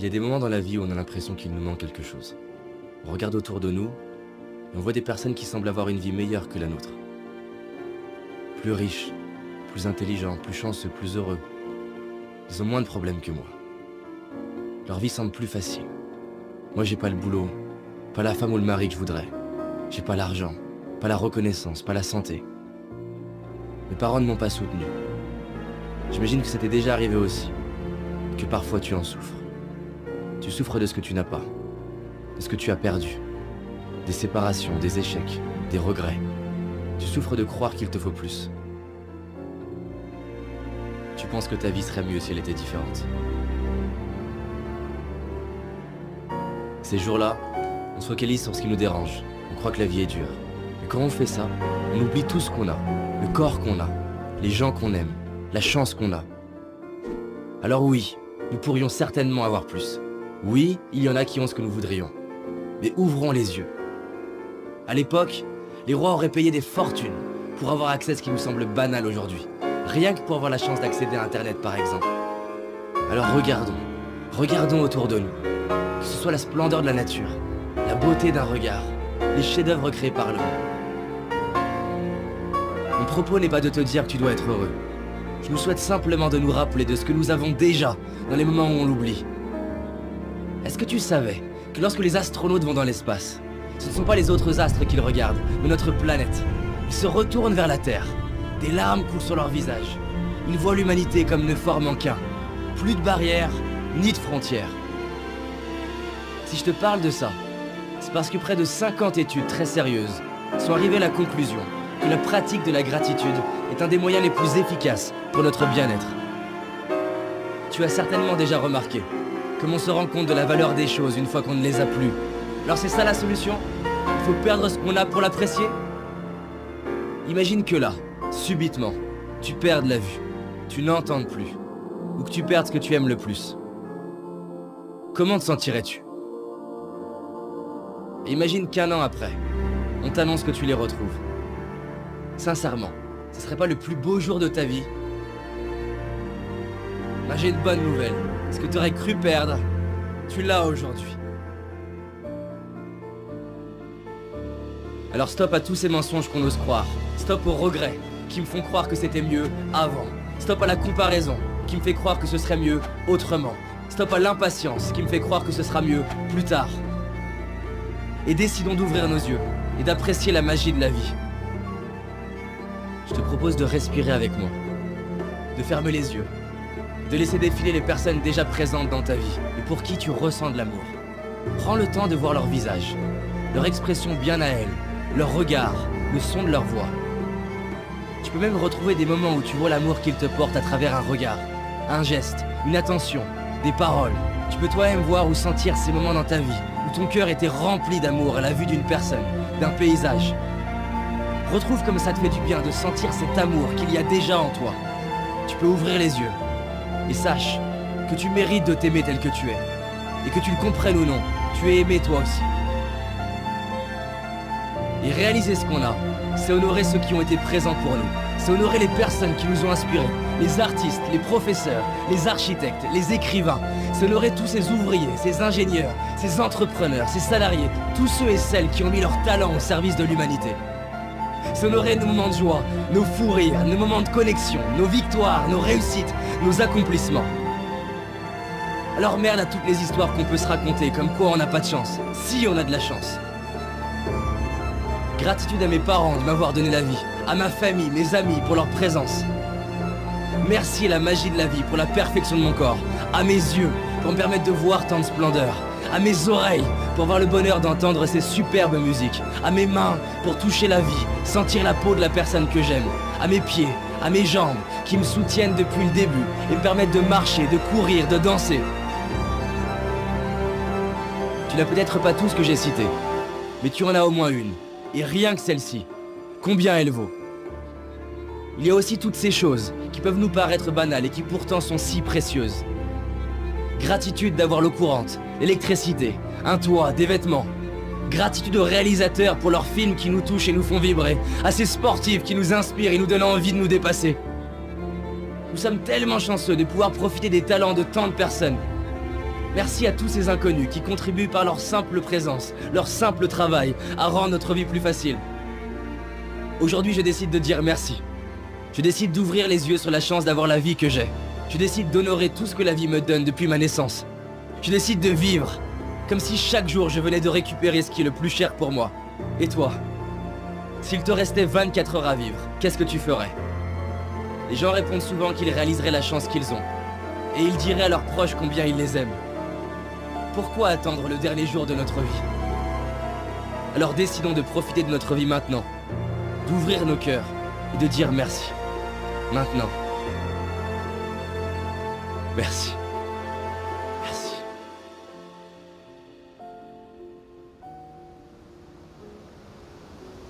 Il y a des moments dans la vie où on a l'impression qu'il nous manque quelque chose. On regarde autour de nous et on voit des personnes qui semblent avoir une vie meilleure que la nôtre. Plus riches, plus intelligents, plus chanceux, plus heureux. Ils ont moins de problèmes que moi. Leur vie semble plus facile. Moi, j'ai pas le boulot, pas la femme ou le mari que je voudrais. J'ai pas l'argent, pas la reconnaissance, pas la santé. Mes parents ne m'ont pas soutenu. J'imagine que ça t'est déjà arrivé aussi, que parfois tu en souffres. Tu souffres de ce que tu n'as pas, de ce que tu as perdu, des séparations, des échecs, des regrets. Tu souffres de croire qu'il te faut plus. Tu penses que ta vie serait mieux si elle était différente. Ces jours-là, on se focalise sur ce qui nous dérange. On croit que la vie est dure. Et quand on fait ça, on oublie tout ce qu'on a, le corps qu'on a, les gens qu'on aime, la chance qu'on a. Alors oui, nous pourrions certainement avoir plus. Oui, il y en a qui ont ce que nous voudrions. Mais ouvrons les yeux. À l'époque, les rois auraient payé des fortunes pour avoir accès à ce qui nous semble banal aujourd'hui. Rien que pour avoir la chance d'accéder à Internet, par exemple. Alors regardons autour de nous. Que ce soit la splendeur de la nature, la beauté d'un regard, les chefs-d'œuvre créés par l'homme. Mon propos n'est pas de te dire que tu dois être heureux. Je nous souhaite simplement de nous rappeler de ce que nous avons déjà dans les moments où on l'oublie. Est-ce que tu savais que lorsque les astronautes vont dans l'espace, ce ne sont pas les autres astres qu'ils regardent, mais notre planète. Ils se retournent vers la Terre. Des larmes coulent sur leur visage. Ils voient l'humanité comme ne formant qu'un. Plus de barrières, ni de frontières. Si je te parle de ça, c'est parce que près de 50 études très sérieuses sont arrivées à la conclusion que la pratique de la gratitude est un des moyens les plus efficaces pour notre bien-être. Tu as certainement déjà remarqué comme on se rend compte de la valeur des choses une fois qu'on ne les a plus. Alors c'est ça la solution? Il faut perdre ce qu'on a pour l'apprécier? Imagine que là, subitement, tu perdes la vue, tu n'entends plus, ou que tu perdes ce que tu aimes le plus. Comment te sentirais-tu? Et imagine qu'un an après, on t'annonce que tu les retrouves. Sincèrement, ce serait pas le plus beau jour de ta vie? Ben, j'ai une bonne nouvelle. Ce que tu aurais cru perdre, tu l'as aujourd'hui. Alors stop à tous ces mensonges qu'on ose croire. Stop aux regrets qui me font croire que c'était mieux avant. Stop à la comparaison qui me fait croire que ce serait mieux autrement. Stop à l'impatience qui me fait croire que ce sera mieux plus tard. Et décidons d'ouvrir nos yeux et d'apprécier la magie de la vie. Je te propose de respirer avec moi, de fermer les yeux, de laisser défiler les personnes déjà présentes dans ta vie et pour qui tu ressens de l'amour. Prends le temps de voir leur visage, leur expression bien à elles, leur regard, le son de leur voix. Tu peux même retrouver des moments où tu vois l'amour qu'ils te portent à travers un regard, un geste, une attention, des paroles. Tu peux toi-même voir ou sentir ces moments dans ta vie où ton cœur était rempli d'amour à la vue d'une personne, d'un paysage. Retrouve comme ça te fait du bien de sentir cet amour qu'il y a déjà en toi. Tu peux ouvrir les yeux et sache que tu mérites de t'aimer tel que tu es. Et que tu le comprennes ou non, tu es aimé toi aussi. Et réaliser ce qu'on a, c'est honorer ceux qui ont été présents pour nous. C'est honorer les personnes qui nous ont inspirés, les artistes, les professeurs, les architectes, les écrivains. C'est honorer tous ces ouvriers, ces ingénieurs, ces entrepreneurs, ces salariés, tous ceux et celles qui ont mis leur talent au service de l'humanité. C'est honorer nos moments de joie, nos fous rires, nos moments de connexion, nos victoires, nos réussites, nos accomplissements. Alors merde à toutes les histoires qu'on peut se raconter, comme quoi on n'a pas de chance, si on a de la chance. Gratitude à mes parents de m'avoir donné la vie, à ma famille, mes amis pour leur présence. Merci à la magie de la vie pour la perfection de mon corps, à mes yeux pour me permettre de voir tant de splendeur, à mes oreilles pour avoir le bonheur d'entendre ces superbes musiques, à mes mains pour toucher la vie, sentir la peau de la personne que j'aime, à mes pieds, à mes jambes qui me soutiennent depuis le début et me permettent de marcher, de courir, de danser. Tu n'as peut-être pas tout ce que j'ai cité, mais tu en as au moins une. Et rien que celle-ci, combien elle vaut? Il y a aussi toutes ces choses qui peuvent nous paraître banales et qui pourtant sont si précieuses. Gratitude d'avoir l'eau courante, l'électricité, un toit, des vêtements. Gratitude aux réalisateurs pour leurs films qui nous touchent et nous font vibrer, à ces sportifs qui nous inspirent et nous donnent envie de nous dépasser. Nous sommes tellement chanceux de pouvoir profiter des talents de tant de personnes. Merci à tous ces inconnus qui contribuent par leur simple présence, leur simple travail, à rendre notre vie plus facile. Aujourd'hui, je décide de dire merci. Je décide d'ouvrir les yeux sur la chance d'avoir la vie que j'ai. Je décide d'honorer tout ce que la vie me donne depuis ma naissance. Je décide de vivre, comme si chaque jour je venais de récupérer ce qui est le plus cher pour moi. Et toi? S'il te restait 24 heures à vivre, qu'est-ce que tu ferais? Les gens répondent souvent qu'ils réaliseraient la chance qu'ils ont. Et ils diraient à leurs proches combien ils les aiment. Pourquoi attendre le dernier jour de notre vie? Alors décidons de profiter de notre vie maintenant, d'ouvrir nos cœurs et de dire merci. Maintenant. Merci.